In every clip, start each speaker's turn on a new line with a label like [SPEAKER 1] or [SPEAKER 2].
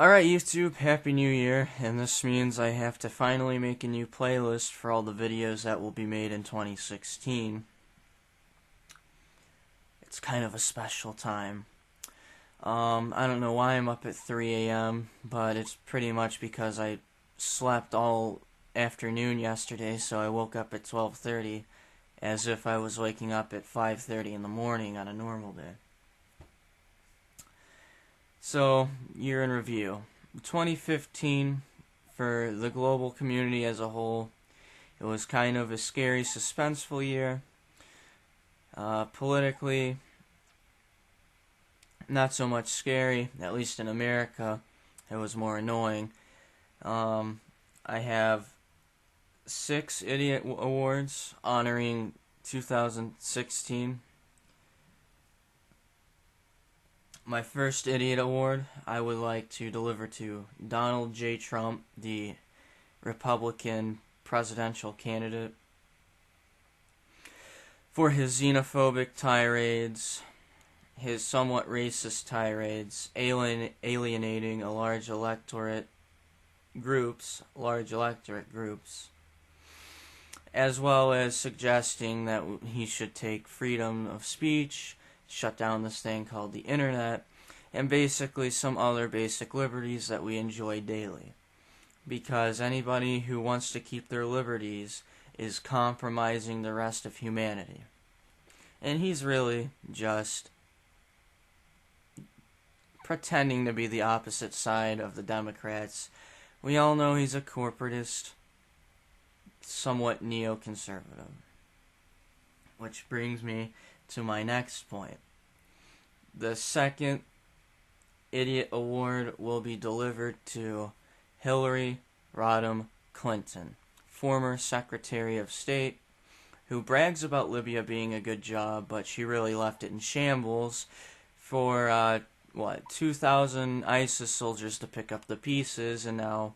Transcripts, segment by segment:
[SPEAKER 1] Alright YouTube, Happy New Year, and this means I have to finally make a new playlist for all the videos that will be made in 2016. It's kind of a special time. I don't know why I'm up at 3 a.m., but it's pretty much because I slept all afternoon yesterday, so I woke up at 12:30 as if I was waking up at 5:30 in the morning on a normal day. So, year in review. 2015, for the global community as a whole, it was kind of a scary, suspenseful year. Politically, not so much scary, at least in America. It was more annoying. I have 6 Idiot Awards honoring 2016. My first Idiot Award I would like to deliver to Donald J. Trump, the Republican presidential candidate, for his xenophobic tirades, his somewhat racist tirades, alienating a large electorate groups, as well as suggesting that he should take freedom of speech, shut down this thing called the internet, and basically some other basic liberties that we enjoy daily. Because anybody who wants to keep their liberties is compromising the rest of humanity. And he's really just pretending to be the opposite side of the Democrats. We all know he's a corporatist, somewhat neoconservative. Which brings me to my next point. The second Idiot Award will be delivered to Hillary Rodham Clinton, former Secretary of State, who brags about Libya being a good job, but she really left it in shambles for, 2,000 ISIS soldiers to pick up the pieces and now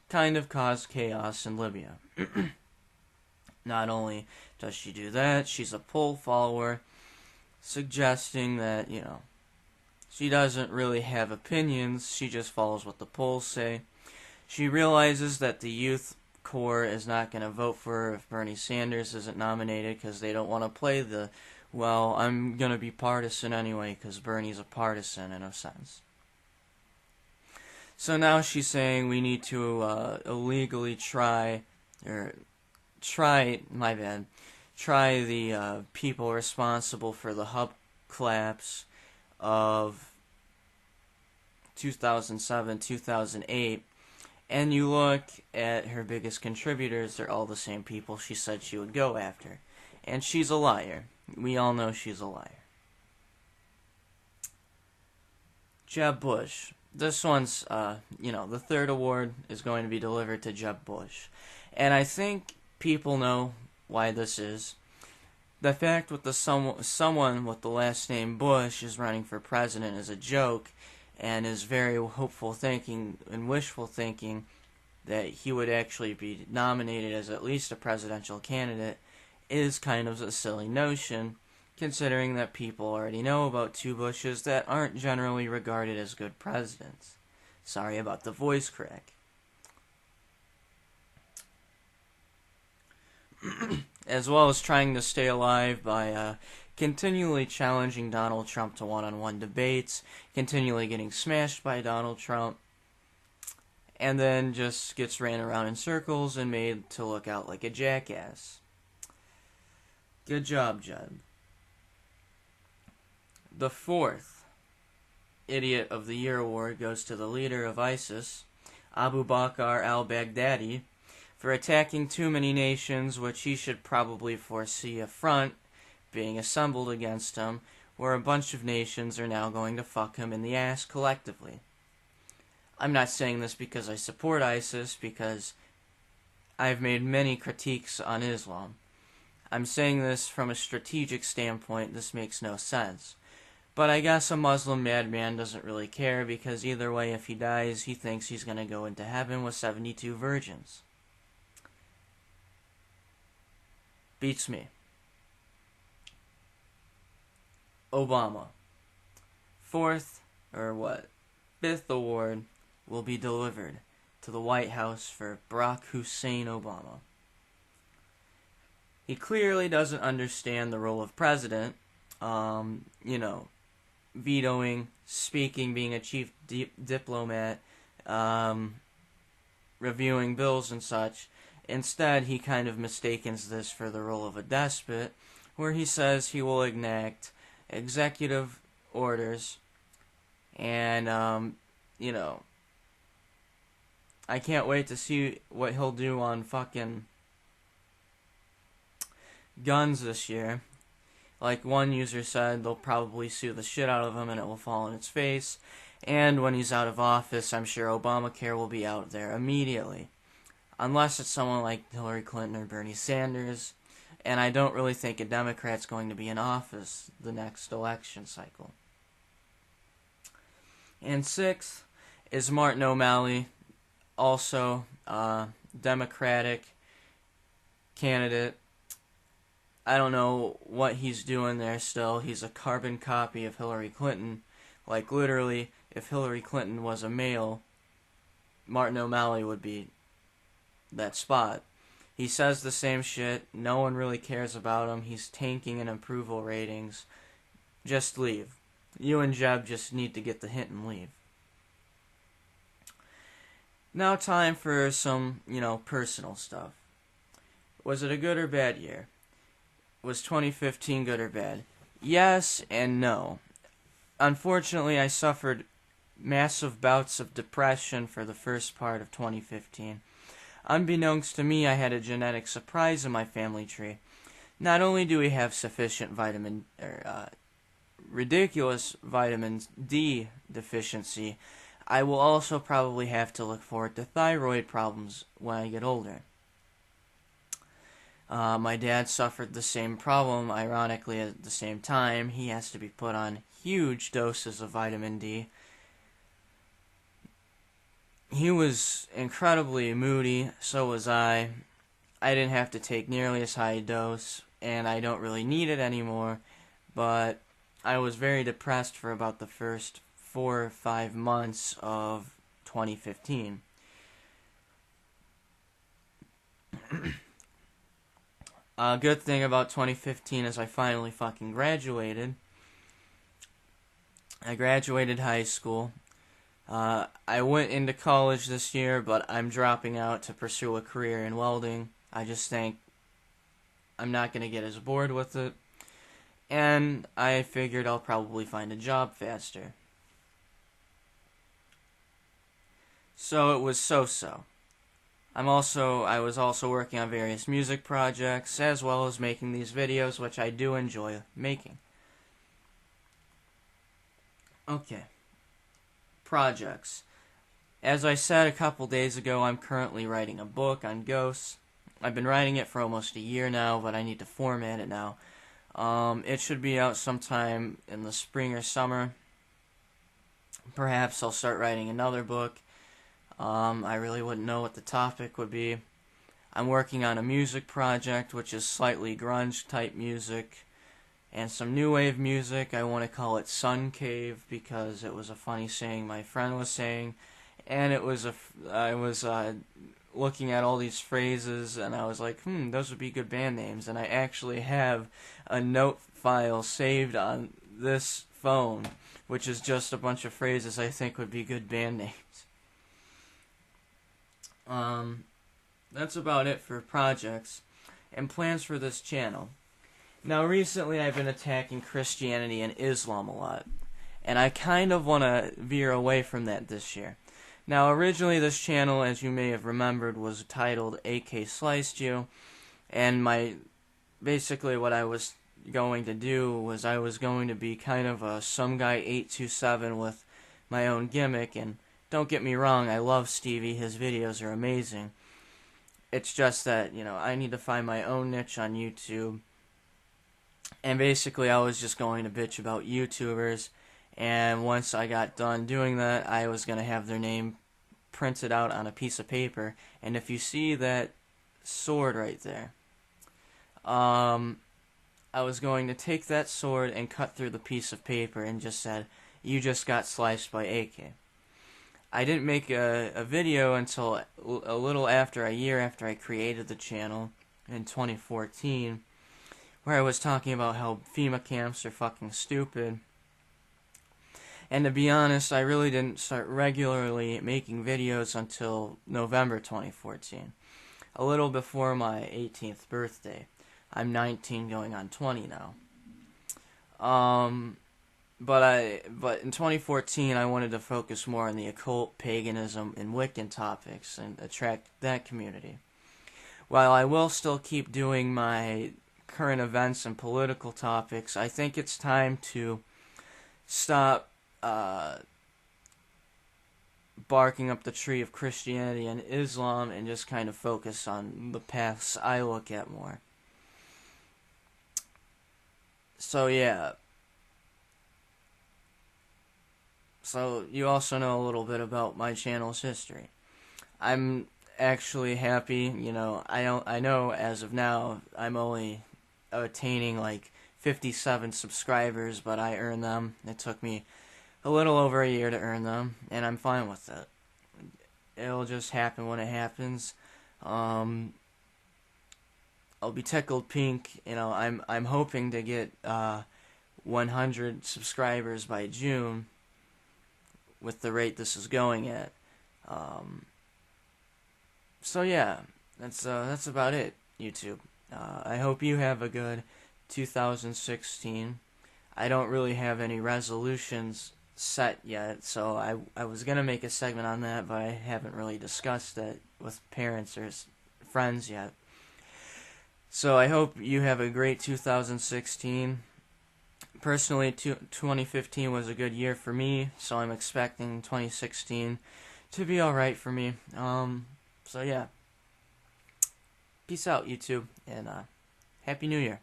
[SPEAKER 1] kind of cause chaos in Libya. Not only does she do that, she's a poll follower, suggesting that, she doesn't really have opinions, she just follows what the polls say. She realizes that the youth core is not going to vote for her if Bernie Sanders isn't nominated because they don't want to play the, well, I'm going to be partisan anyway because Bernie's a partisan in a sense. So now she's saying we need to illegally try the people responsible for the hub collapse of 2007, 2008, and you look at her biggest contributors, they're all the same people she said she would go after. And she's a liar. We all know she's a liar. Jeb Bush. This one's, the third award is going to be delivered to Jeb Bush. And I think people know why this is. The fact with someone with the last name Bush is running for president is a joke, and is very hopeful thinking and wishful thinking that he would actually be nominated as at least a presidential candidate is kind of a silly notion, considering that people already know about 2 Bushes that aren't generally regarded as good presidents. Sorry about the voice crack. As well as trying to stay alive by continually challenging Donald Trump to one-on-one debates, continually getting smashed by Donald Trump, and then just gets ran around in circles and made to look out like a jackass. Good job, Jeb. The 4th Idiot of the Year award goes to the leader of ISIS, Abu Bakr al-Baghdadi, for attacking too many nations, which he should probably foresee a front being assembled against him, where a bunch of nations are now going to fuck him in the ass collectively. I'm not saying this because I support ISIS, because I've made many critiques on Islam. I'm saying this from a strategic standpoint. This makes no sense. But I guess a Muslim madman doesn't really care, because either way, if he dies, he thinks he's going to go into heaven with 72 virgins. Beats me. Obama. 4th, or what? 5th award will be delivered to the White House for Barack Hussein Obama. He clearly doesn't understand the role of president, vetoing, speaking, being a chief diplomat, reviewing bills and such. Instead, he kind of mistakes this for the role of a despot, where he says he will enact executive orders, and, I can't wait to see what he'll do on fucking guns this year. Like one user said, they'll probably sue the shit out of him and it will fall in its face. And when he's out of office, I'm sure Obamacare will be out there immediately. Unless it's someone like Hillary Clinton or Bernie Sanders. And I don't really think a Democrat's going to be in office the next election cycle. And 6th is Martin O'Malley, also Democratic candidate. I don't know what he's doing there still. He's a carbon copy of Hillary Clinton. Like, literally, if Hillary Clinton was a male, Martin O'Malley would be that spot. He says the same shit. No one really cares about him. He's tanking in approval ratings. Just leave. You and Jeb just need to get the hint and leave. Now time for some, personal stuff. Was it a good or bad year? Was 2015 good or bad? Yes and no. Unfortunately, I suffered massive bouts of depression for the first part of 2015. Unbeknownst to me, I had a genetic surprise in my family tree. Not only do we have sufficient ridiculous vitamin D deficiency, I will also probably have to look forward to thyroid problems when I get older. My dad suffered the same problem, ironically, at the same time. He has to be put on huge doses of vitamin D. He was incredibly moody, so was I. I didn't have to take nearly as high a dose, and I don't really need it anymore, but I was very depressed for about the first 4 or 5 months of 2015. A good thing about 2015 is I finally fucking graduated. I graduated high school. I went into college this year, but I'm dropping out to pursue a career in welding. I just think I'm not going to get as bored with it. And I figured I'll probably find a job faster. So it was so-so. I was also working on various music projects, as well as making these videos, which I do enjoy making. Okay. Projects. As I said a couple days ago, I'm currently writing a book on ghosts. I've been writing it for almost a year now, but I need to format it now. It should be out sometime in the spring or summer. Perhaps I'll start writing another book. I really wouldn't know what the topic would be. I'm working on a music project, which is slightly grunge type music, and some new wave music. I want to call it Sun Cave because it was a funny saying my friend was saying, and I was looking at all these phrases, and I was like, those would be good band names. And I actually have a note file saved on this phone, which is just a bunch of phrases I think would be good band names. That's about it for projects and plans for this channel. Now, recently I've been attacking Christianity and Islam a lot, and I kind of want to veer away from that this year. Now, originally this channel, as you may have remembered, was titled AK Sliced You, and basically what I was going to do was I was going to be kind of a some guy 827 with my own gimmick, and don't get me wrong, I love Stevie, his videos are amazing. It's just that, I need to find my own niche on YouTube. And basically I was just going to bitch about YouTubers, and once I got done doing that, I was going to have their name printed out on a piece of paper. And if you see that sword right there, I was going to take that sword and cut through the piece of paper and just said, "You just got sliced by AK." I didn't make a video until a little after a year after I created the channel in 2014, where I was talking about how FEMA camps are fucking stupid. And to be honest, I really didn't start regularly making videos until November 2014, a little before my 18th birthday. I'm 19 going on 20 now. But in 2014, I wanted to focus more on the occult, paganism, and Wiccan topics and attract that community. While I will still keep doing my current events and political topics, I think it's time to stop barking up the tree of Christianity and Islam and just kind of focus on the paths I look at more. So yeah. So you also know a little bit about my channel's history. I'm actually happy, you know, I know as of now I'm only attaining like 57 subscribers, but I earned them. It took me a little over a year to earn them, and I'm fine with it. It'll just happen when it happens. I'll be tickled pink. You know, I'm hoping to get 100 subscribers by June with the rate this is going at. So yeah, that's about it, YouTube. I hope you have a good 2016. I don't really have any resolutions set yet, so I was gonna make a segment on that, but I haven't really discussed it with parents or friends yet. So I hope you have a great 2016. Personally, 2015 was a good year for me, so I'm expecting 2016 to be alright for me. So yeah. Peace out, YouTube, and Happy New Year.